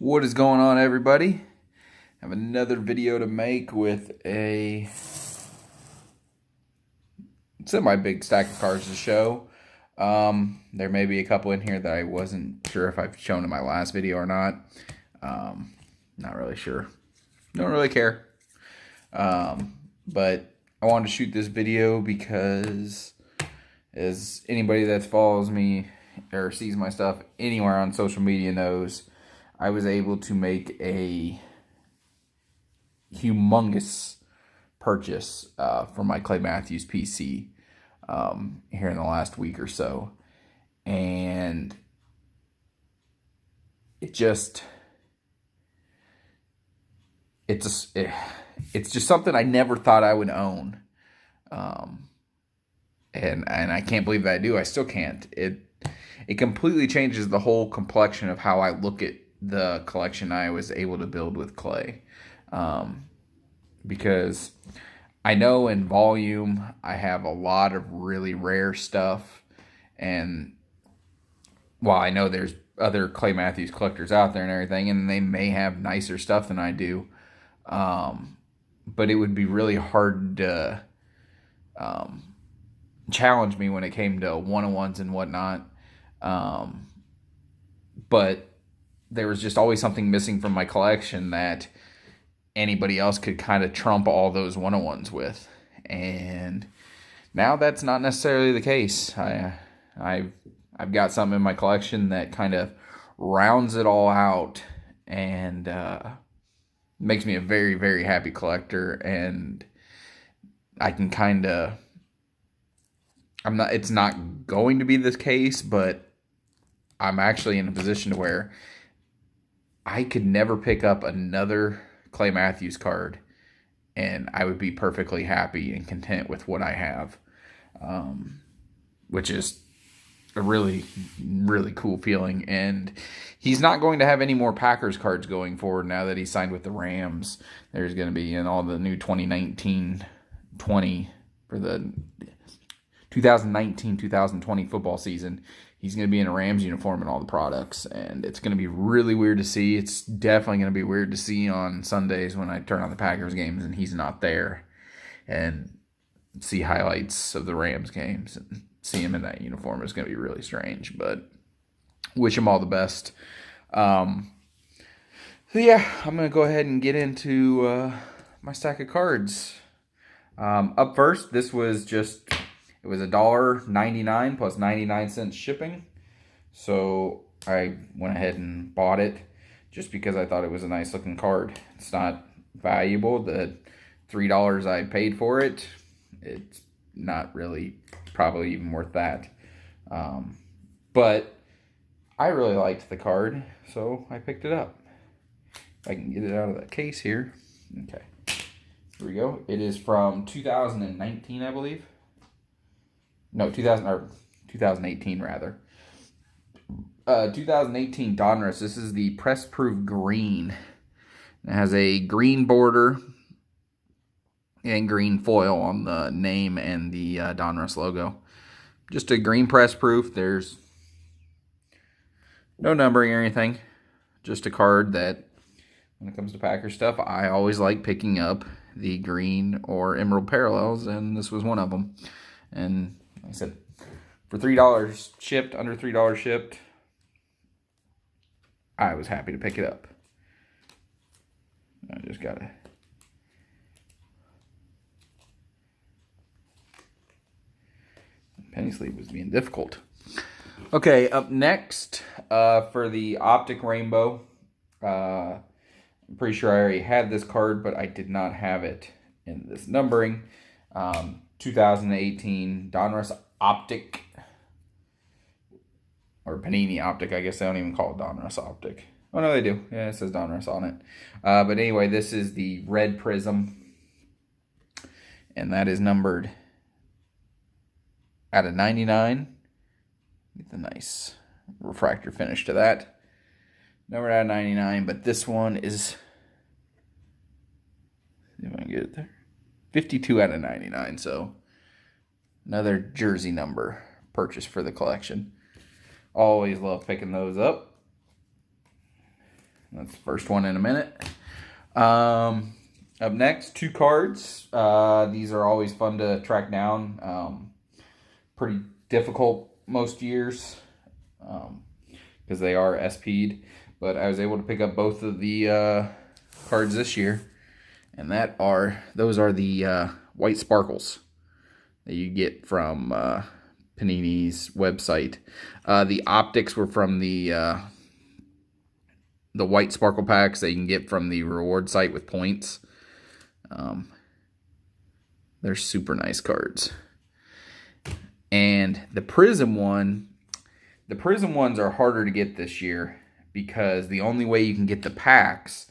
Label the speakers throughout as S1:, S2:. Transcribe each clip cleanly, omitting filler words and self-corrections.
S1: What is going on, everybody? I have another video to make with a semi-big stack of cards to show. There may be a couple in here that I wasn't sure if I've shown in my last video or not. Not really sure. Don't really care. But I wanted to shoot this video because as anybody that follows me or sees my stuff anywhere on social media knows, I was able to make a humongous purchase for my Clay Matthews PC here in the last week or so. And it's just something I never thought I would own. And I can't believe that I do. I still can't. It completely changes the whole complexion of how I look at the collection I was able to build with clay. Because I know in volume I have a lot of really rare stuff, and while I know there's other Clay Matthews collectors out there and everything, and they may have nicer stuff than I do, but it would be really hard to challenge me when it came to one-on-ones and whatnot. But there was just always something missing from my collection that anybody else could kind of trump all those one-on-ones with. And now that's not necessarily the case. I've got something in my collection that kind of rounds it all out and makes me a very, very happy collector. And I can kind of, it's not going to be this case, but I'm actually in a position to where I could never pick up another Clay Matthews card and I would be perfectly happy and content with what I have, which is a really, really cool feeling. And he's not going to have any more Packers cards going forward now that he signed with the Rams. There's going to be in all the new 2019-20 for the 2019-2020 football season. He's going to be in a Rams uniform and all the products, and it's going to be really weird to see. It's definitely going to be weird to see on Sundays when I turn on the Packers games and he's not there, and see highlights of the Rams games and see him in that uniform is going to be really strange, but wish him all the best. So yeah, I'm going to go ahead and get into my stack of cards. Up first, this was just... It was $1.99 plus 99 cents shipping. So I went ahead and bought it just because I thought it was a nice looking card. It's not valuable. The $3 I paid for it, it's not really probably even worth that. But I really liked the card, so I picked it up. If I can get it out of the case here. Okay. Here we go. It is from 2019, I believe. No, 2018 rather. 2018 Donruss. This is the press proof green. It has a green border and green foil on the name and the Donruss logo. Just a green press proof. There's no numbering or anything. Just a card that, when it comes to Packer stuff, I always like picking up the green or emerald parallels, and this was one of them. And like I said, for $3 shipped, under $3 shipped, I was happy to pick it up. I just gotta... Penny sleeve was being difficult. Okay, up next, for the Optic Rainbow. I'm pretty sure I already had this card, but I did not have it in this numbering. 2018 Donruss Optic, or Panini Optic. I guess they don't even call it Donruss Optic. Oh no, they do. Yeah, it says Donruss on it. But anyway, this is the red prism, and that is numbered out of 99. Get the nice refractor finish to that. Numbered out of 99, but this one is, see if I can get it there, 52 out of 99, so another jersey number purchase for the collection. Always love picking those up. That's the first one in a minute. Up next, 2 cards. These are always fun to track down. Pretty difficult most years because they are SP'd. But I was able to pick up both of the cards this year. And those are the white sparkles that you get from Panini's website. The optics were from the white sparkle packs that you can get from the reward site with points. They're super nice cards. And the prism ones are harder to get this year because the only way you can get the packs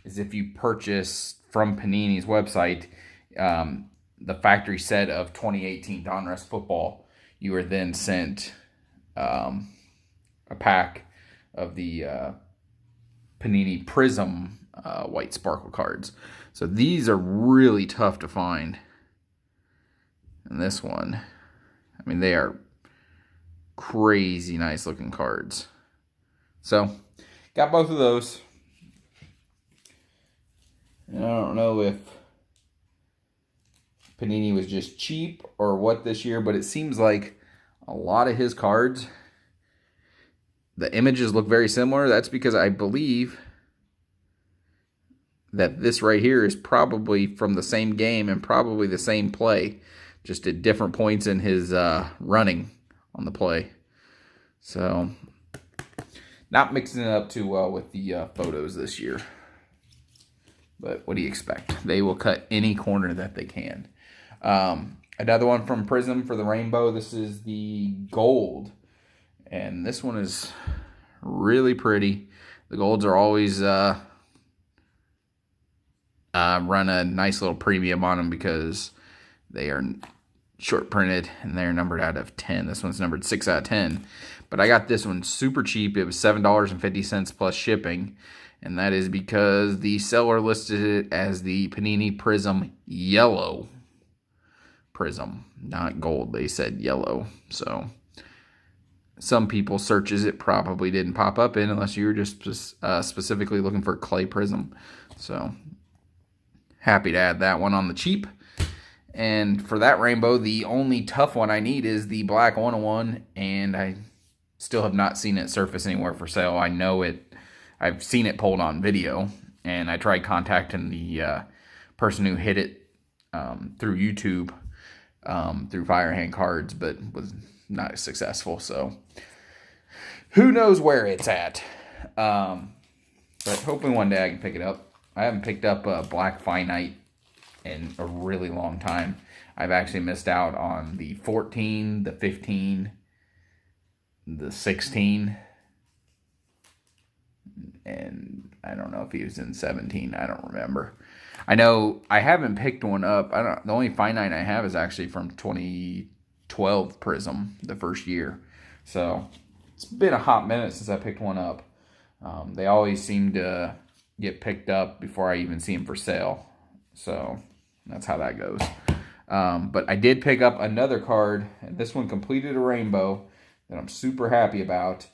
S1: is if you purchase from Panini's website the factory set of 2018 Donruss football. You are then sent a pack of the Panini Prism white sparkle cards. So these are really tough to find. And this one, I mean, they are crazy nice looking cards. So, got both of those. And I don't know if Panini was just cheap or what this year, but it seems like a lot of his cards, the images look very similar. That's because I believe that this right here is probably from the same game and probably the same play, just at different points in his running on the play. So, not mixing it up too well with the photos this year. But what do you expect? They will cut any corner that they can. Another one from Prism for the rainbow. This is the gold. And this one is really pretty. The golds are always run a nice little premium on them because they are short printed and they're numbered out of 10. This one's numbered 6 out of 10. But I got this one super cheap. It was $7.50 plus shipping. And that is because the seller listed it as the Panini Prism Yellow Prism. Not gold. They said yellow. So some people searches it probably didn't pop up in unless you were just specifically looking for clay prism. So happy to add that one on the cheap. And for that rainbow, the only tough one I need is the black 101, and I still have not seen it surface anywhere for sale. I know it. I've seen it pulled on video, and I tried contacting the person who hit it through YouTube, through Firehand Cards, but was not successful. So who knows where it's at. But hoping one day I can pick it up. I haven't picked up a black finite in a really long time. I've actually missed out on the 14, the 15, the 16, and I don't know if he was in 17. I don't remember. I know I haven't picked one up. The only finite I have is actually from 2012 Prism, the first year. So it's been a hot minute since I picked one up. They always seem to get picked up before I even see them for sale. So that's how that goes. But I did pick up another card, and this one completed a rainbow that I'm super happy about.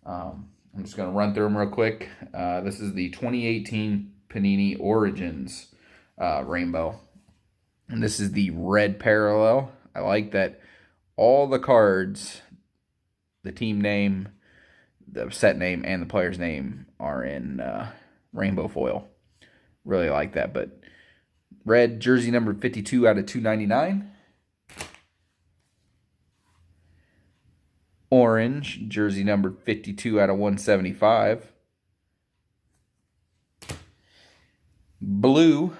S1: I'm just going to run through them real quick. This is the 2018 Panini Origins rainbow. And this is the red parallel. I like that all the cards, the team name, the set name, and the player's name are in rainbow foil. Really like that. But red jersey number 52 out of 299. Orange jersey number 52 out of 175. Blue,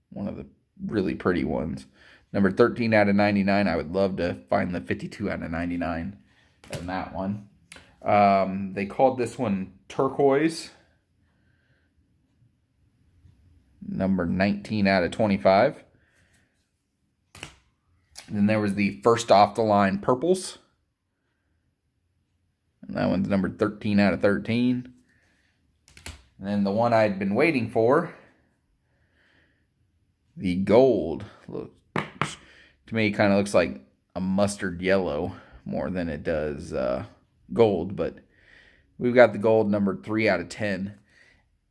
S1: one of the really pretty ones, number 13 out of 99. I would love to find the 52 out of 99 in that one. They called this one turquoise, number 19 out of 25. And then there was the first off the line purples. And that one's numbered 13 out of 13. And then the one I'd been waiting for, the gold. Look, to me, it kind of looks like a mustard yellow more than it does gold. But We've got the gold numbered 3 out of 10.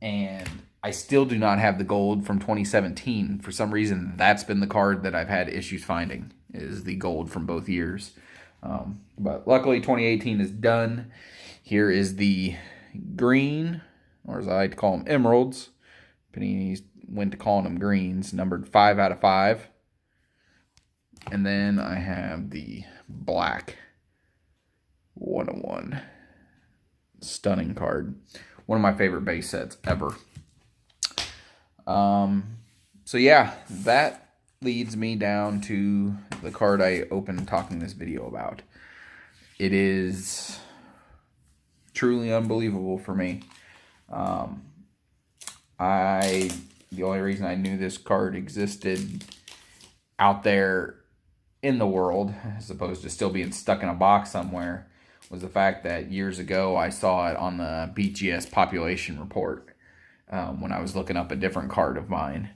S1: And I still do not have the gold from 2017. For some reason, that's been the card that I've had issues finding, is the gold from both years. But luckily, 2018 is done. Here is the green, or as I like to call them, emeralds. Panini went to calling them greens, numbered 5 out of 5. And then I have the black 101. Stunning card. One of my favorite base sets ever. So yeah, that leads me down to the card I opened talking this video about. It is truly unbelievable for me. The only reason I knew this card existed out there in the world, as opposed to still being stuck in a box somewhere, was the fact that years ago I saw it on the BGS population report when I was looking up a different card of mine.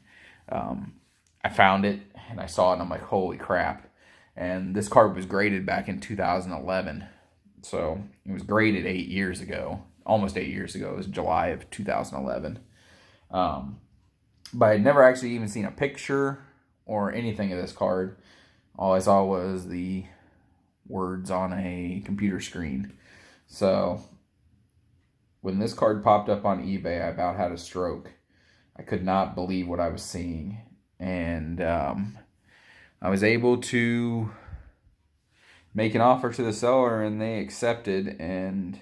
S1: I found it and I saw it and I'm like, holy crap. And this card was graded back in 2011. So it was graded 8 years ago, almost 8 years ago. It was July of 2011. But I'd never actually even seen a picture or anything of this card. All I saw was the words on a computer screen. So when this card popped up on eBay, I about had a stroke. I could not believe what I was seeing. And I was able to make an offer to the seller and they accepted. And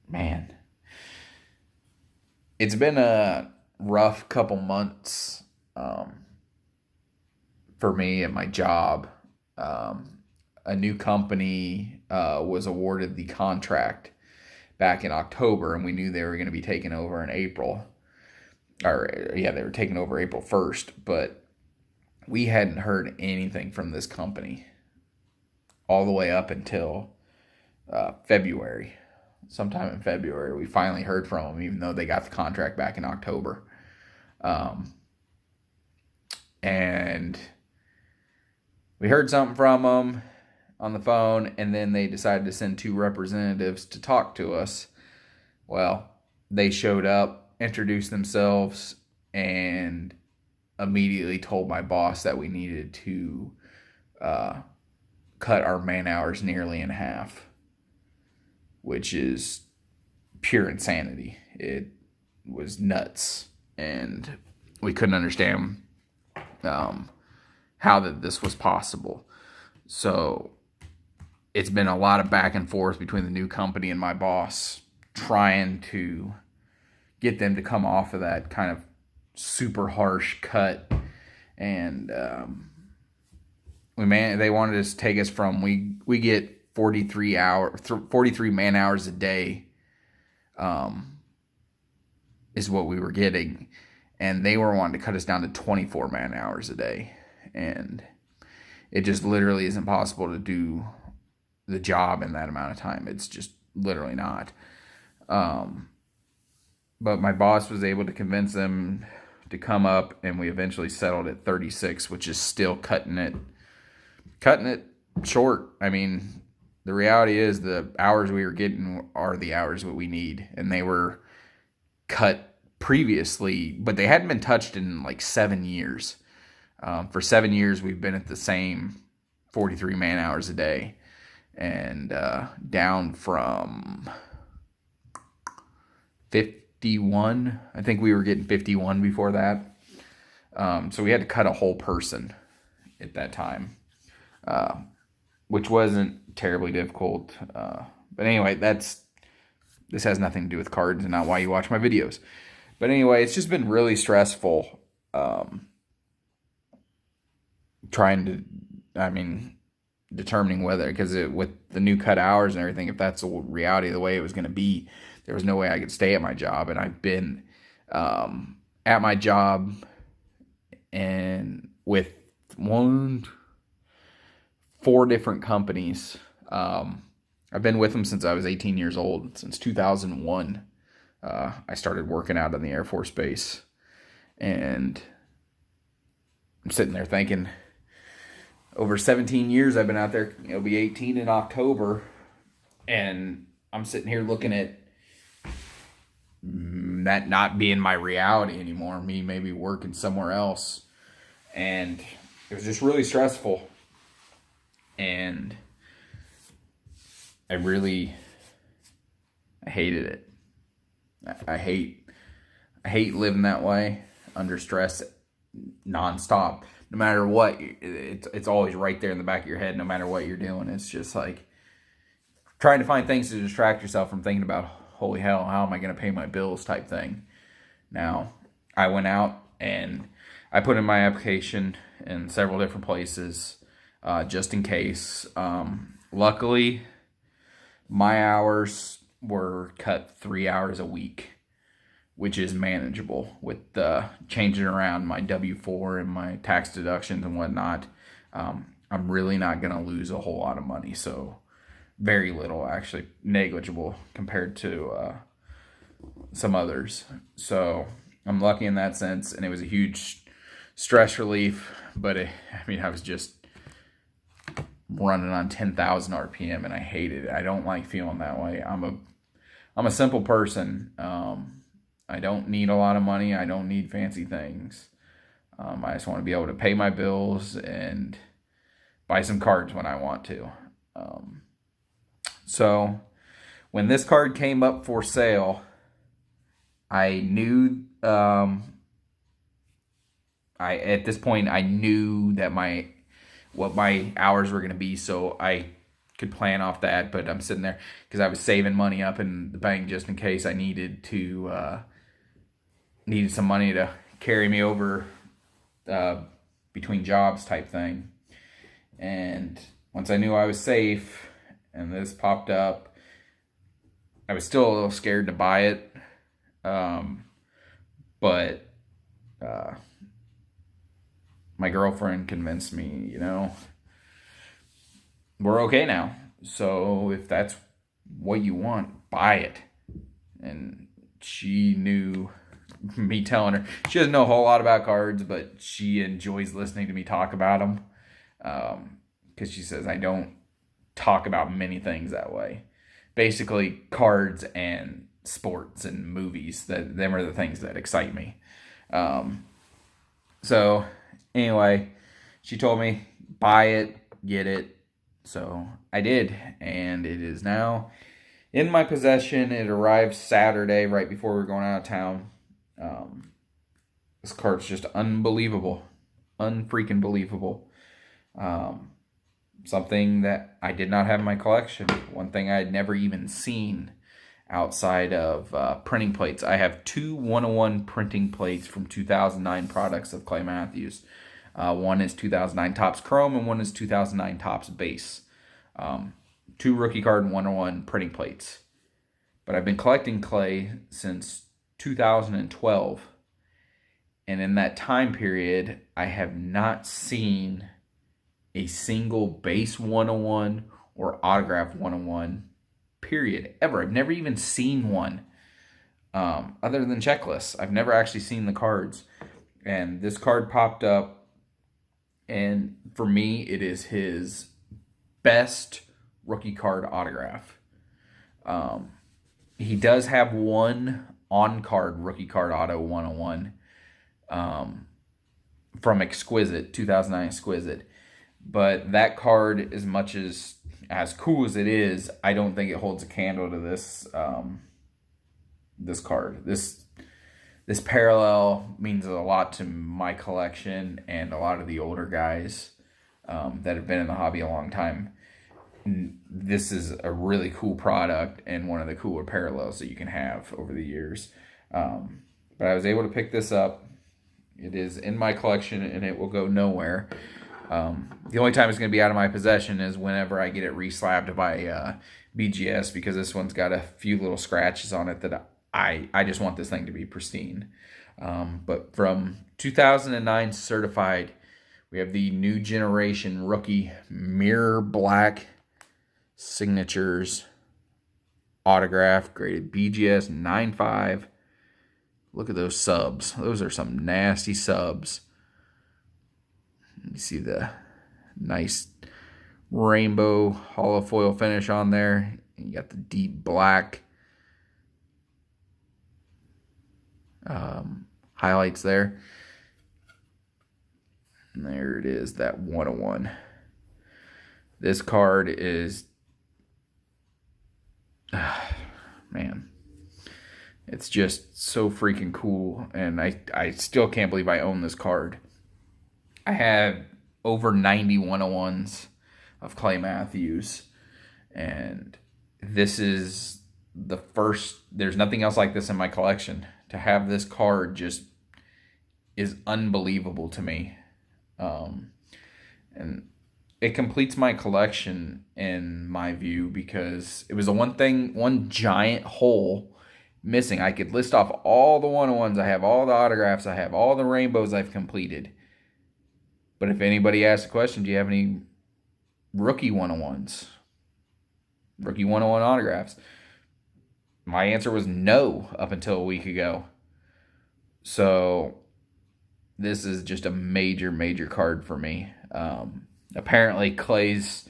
S1: man, it's been a rough couple months for me at my job. A new company was awarded the contract back in October, and we knew they were going to be taken over in April. They were taken over April 1st, but we hadn't heard anything from this company all the way up until February. Sometime in February, we finally heard from them, even though they got the contract back in October. And we heard something from them on the phone, and then they decided to send 2 representatives to talk to us. Well, they showed up, introduced themselves, and immediately told my boss that we needed to cut our man hours nearly in half, which is pure insanity. It was nuts, and we couldn't understand how this was possible. So it's been a lot of back and forth between the new company and my boss, trying to get them to come off of that kind of super harsh cut. And they wanted us to take us from, we get 43 man hours a day is what we were getting, and they were wanting to cut us down to 24 man hours a day. And it just literally isn't possible to do the job in that amount of time. It's just literally not. But my boss was able to convince them to come up, and we eventually settled at 36, which is still cutting it short. I mean, the reality is the hours we were getting are the hours that we need, and they were cut previously, but they hadn't been touched in like 7 years. For 7 years, we've been at the same 43 man hours a day, and down from 51. I think we were getting 51 before that. So we had to cut a whole person at that time, which wasn't terribly difficult. But anyway, this has nothing to do with cards and not why you watch my videos. But anyway, it's just been really stressful determining whether, because with the new cut hours and everything, if that's the reality of the way it was going to be, there was no way I could stay at my job. And I've been at my job and with 4 different companies. I've been with them since I was 18 years old, since 2001. I started working out on the Air Force Base, and I'm sitting there thinking, over 17 years I've been out there. It'll be 18 in October, And I'm sitting here looking at that not being my reality anymore, me maybe working somewhere else. And it was just really stressful. And I hated it. I hate living that way under stress nonstop. No matter what, it's always right there in the back of your head. No matter what you're doing, it's just like trying to find things to distract yourself from thinking about, holy hell, how am I going to pay my bills type thing. Now, I went out and I put in my application in several different places just in case. Luckily, my hours were cut 3 hours a week, which is manageable with changing around my W-4 and my tax deductions and whatnot. I'm really not going to lose a whole lot of money. So very little, actually negligible compared to some others. So I'm lucky in that sense. And it was a huge stress relief. But I was just running on 10,000 RPM and I hated it. I don't like feeling that way. I'm a simple person. I don't need a lot of money. I don't need fancy things. I just want to be able to pay my bills and buy some cards when I want to. So when this card came up for sale, I knew at this point I knew that what my hours were going to be, so I could plan off that. But I'm sitting there because I was saving money up in the bank just in case I needed some money to carry me over between jobs type thing. And once I knew I was safe and this popped up, I was still a little scared to buy it. But my girlfriend convinced me, we're okay now. So if that's what you want, buy it. And she knew me telling her. She doesn't know a whole lot about cards, but she enjoys listening to me talk about them. Because she says I don't talk about many things that way. Basically, cards and sports and movies. Them are the things that excite me. So anyway, she told me, buy it, get it. So I did, and it is now in my possession. It arrived Saturday, right before we were going out of town. This card's just unbelievable. Unfreaking believable. Something that I did not have in my collection. One thing I had never even seen outside of printing plates. I have 2 101 printing plates from 2009 products of Clay Matthews. One is 2009 Topps Chrome and one is 2009 Topps Base. 2 rookie card 101 printing plates. But I've been collecting Clay since 2012. And in that time period, I have not seen a single base 101 or autograph 101 period ever. I've never even seen one other than checklists. I've never actually seen the cards. And this card popped up, and for me, it is his best rookie card autograph. He does have one on-card rookie card auto 101 from Exquisite, 2009 Exquisite. But that card, as much as cool as it is, I don't think it holds a candle to this this card. This parallel means a lot to my collection and a lot of the older guys that have been in the hobby a long time. This is a really cool product and one of the cooler parallels that you can have over the years. But I was able to pick this up. It is in my collection and it will go nowhere. The only time it's going to be out of my possession is whenever I get it reslabbed by BGS, because this one's got a few little scratches on it that I just want this thing to be pristine. But from 2009 certified, we have the new generation rookie mirror black signatures autograph graded BGS 9.5. Look at those subs. Those are some nasty subs. You see the nice rainbow hollow foil finish on there. And you got the deep black highlights there. And there it is, that 101. This card is, man, it's just so freaking cool. And I still can't believe I own this card. I have over 90 101s of Clay Matthews. And this is the first, there's nothing else like this in my collection. To have this card just is unbelievable to me. And it completes my collection in my view, because it was the one giant hole missing. I could list off all the 101s. I have all the autographs. I have all the rainbows I've completed. But if anybody asks a question, do you have any rookie 101s? Rookie 101 autographs? My answer was no up until a week ago. So this is just a major, major card for me. Apparently Clay's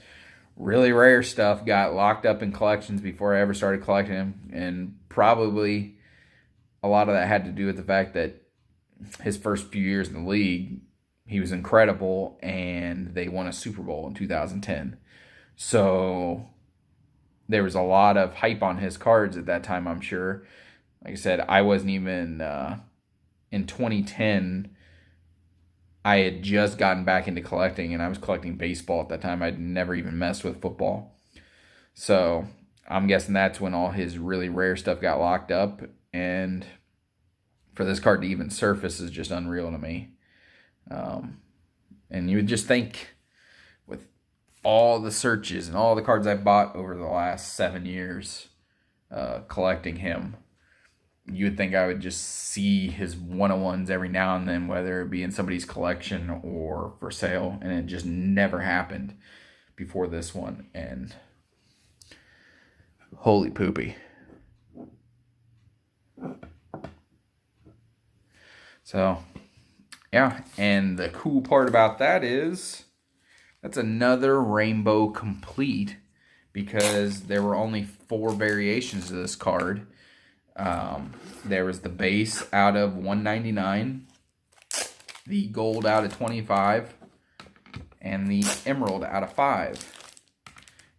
S1: really rare stuff got locked up in collections before I ever started collecting them. And probably a lot of that had to do with the fact that his first few years in the league, he was incredible, and they won a Super Bowl in 2010. So there was a lot of hype on his cards at that time, I'm sure. Like I said, I wasn't even in 2010. I had just gotten back into collecting, and I was collecting baseball at that time. I'd never even messed with football. So I'm guessing that's when all his really rare stuff got locked up. And for this card to even surface is just unreal to me. And you would just think, with all the searches and all the cards I bought over the last 7 years collecting him, you would think I would just see his 101s every now and then, whether it be in somebody's collection or for sale, and it just never happened before this one. And holy poopy. So, yeah, and the cool part about that is that's another rainbow complete, because there were only 4 variations of this card. There was the base out of 199, the gold out of 25, and the emerald out of 5.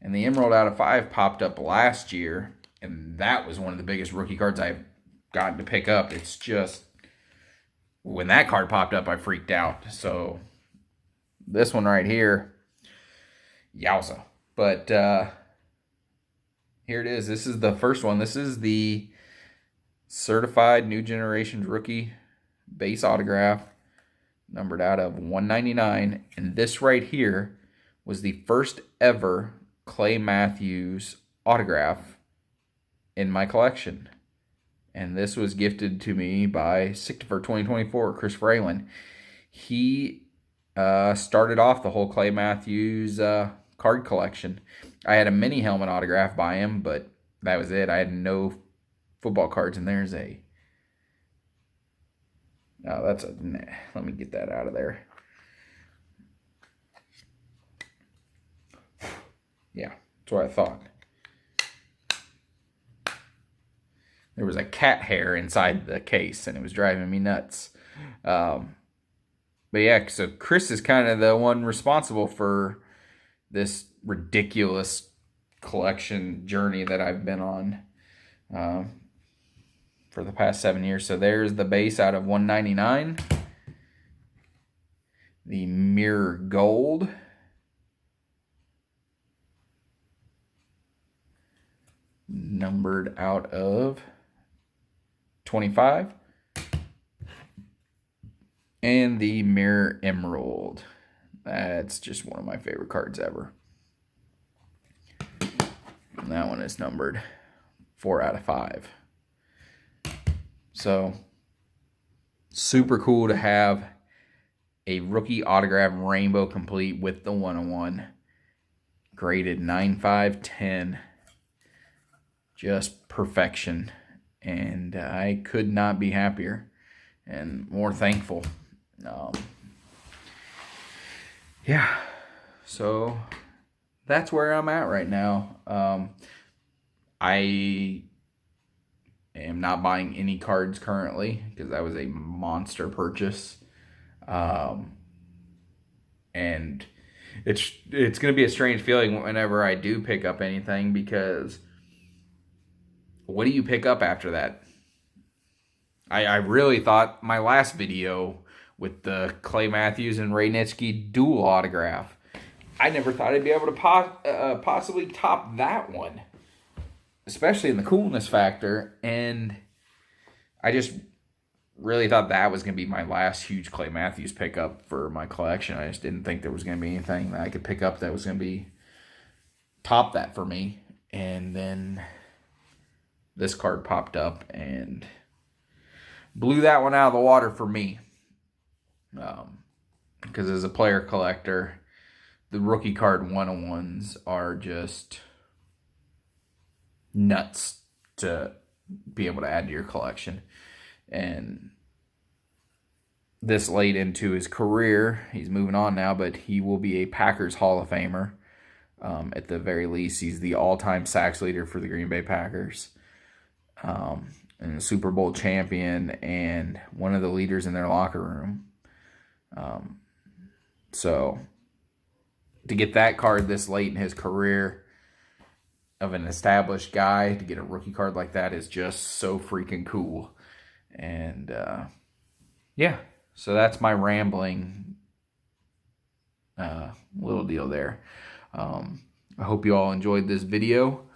S1: And the emerald out of 5 popped up last year, and that was one of the biggest rookie cards I've gotten to pick up. It's just, when that card popped up, I freaked out. So this one right here, yowza. But here it is. This is the first one. This is the certified New Generations rookie base autograph, numbered out of 199. And this right here was the first ever Clay Matthews autograph in my collection. And this was gifted to me by Sick for 2024, Chris Fralin. He started off the whole Clay Matthews card collection. I had a mini helmet autograph by him, but that was it. I had no football cards, and there's a... Oh, that's a... Let me get that out of there. Yeah, that's what I thought. There was a cat hair inside the case, and it was driving me nuts. But yeah, so Chris is kind of the one responsible for this ridiculous collection journey that I've been on for the past 7 years. So there's the base out of 199. The mirror gold. Numbered out of 25. And the mirror emerald. That's just one of my favorite cards ever. And that one is numbered 4 out of 5. So, super cool to have a rookie autograph rainbow complete with the 101. Graded 9/5/10. Just perfection. And I could not be happier and more thankful. Yeah, so that's where I'm at right now. I am not buying any cards currently because that was a monster purchase. And it's going to be a strange feeling whenever I do pick up anything, because what do you pick up after that? I really thought my last video with the Clay Matthews and Ray Nitschke dual autograph, I never thought I'd be able to possibly top that one, especially in the coolness factor. And I just really thought that was going to be my last huge Clay Matthews pickup for my collection. I just didn't think there was going to be anything that I could pick up that was going to be top that for me. And then this card popped up and blew that one out of the water for me. Because as a player collector, the rookie card 101s are just nuts to be able to add to your collection. And this late into his career, he's moving on now, but he will be a Packers Hall of Famer. At the very least, he's the all-time sacks leader for the Green Bay Packers. And a Super Bowl champion and one of the leaders in their locker room. So to get that card this late in his career of an established guy, to get a rookie card like that is just so freaking cool. And yeah, so that's my rambling little deal there. I hope you all enjoyed this video.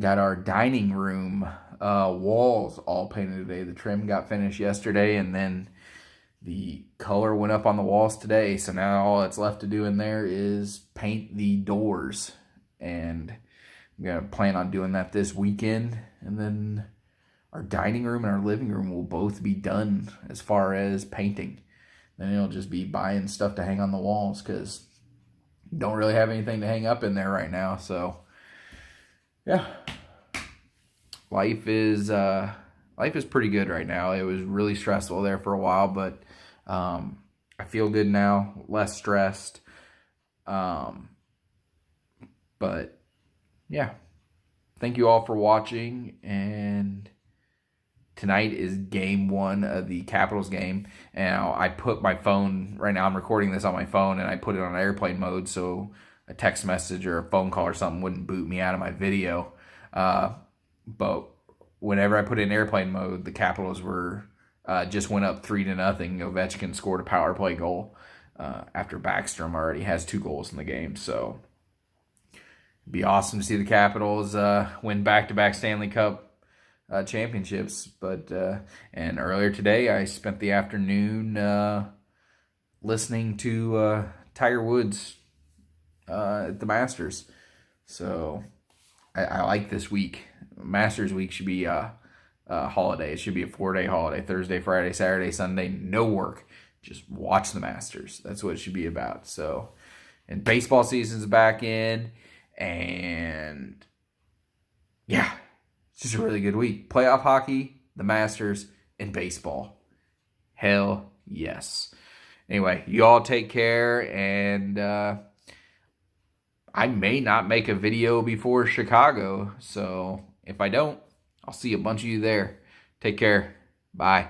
S1: Got our dining room walls all painted today. The trim got finished yesterday, and then the color went up on the walls today. So now all that's left to do in there is paint the doors. And I'm going to plan on doing that this weekend. And then our dining room and our living room will both be done as far as painting. Then it'll just be buying stuff to hang on the walls, because don't really have anything to hang up in there right now. So yeah, life is pretty good right now. It was really stressful there for a while, but I feel good now, less stressed. But yeah, thank you all for watching. And tonight is game 1 of the Capitals game. Now, I put my phone, right now I'm recording this on my phone, and I put it on airplane mode so a text message or a phone call or something wouldn't boot me out of my video. But whenever I put it in airplane mode, the Capitals were just went up 3-0. Ovechkin scored a power play goal after Backstrom already has 2 goals in the game. So it'd be awesome to see the Capitals win back-to-back Stanley Cup championships. But and earlier today, I spent the afternoon listening to Tiger Woods at the Masters. So I like this week. Masters week should be a holiday. It should be a 4-day holiday. Thursday, Friday, Saturday, Sunday, no work. Just watch the Masters. That's what it should be about. So, and baseball season's back in, and yeah, it's just a really good week. Playoff hockey, the Masters, and baseball. Hell yes. Anyway, you all take care, and I may not make a video before Chicago, so if I don't, I'll see a bunch of you there. Take care. Bye.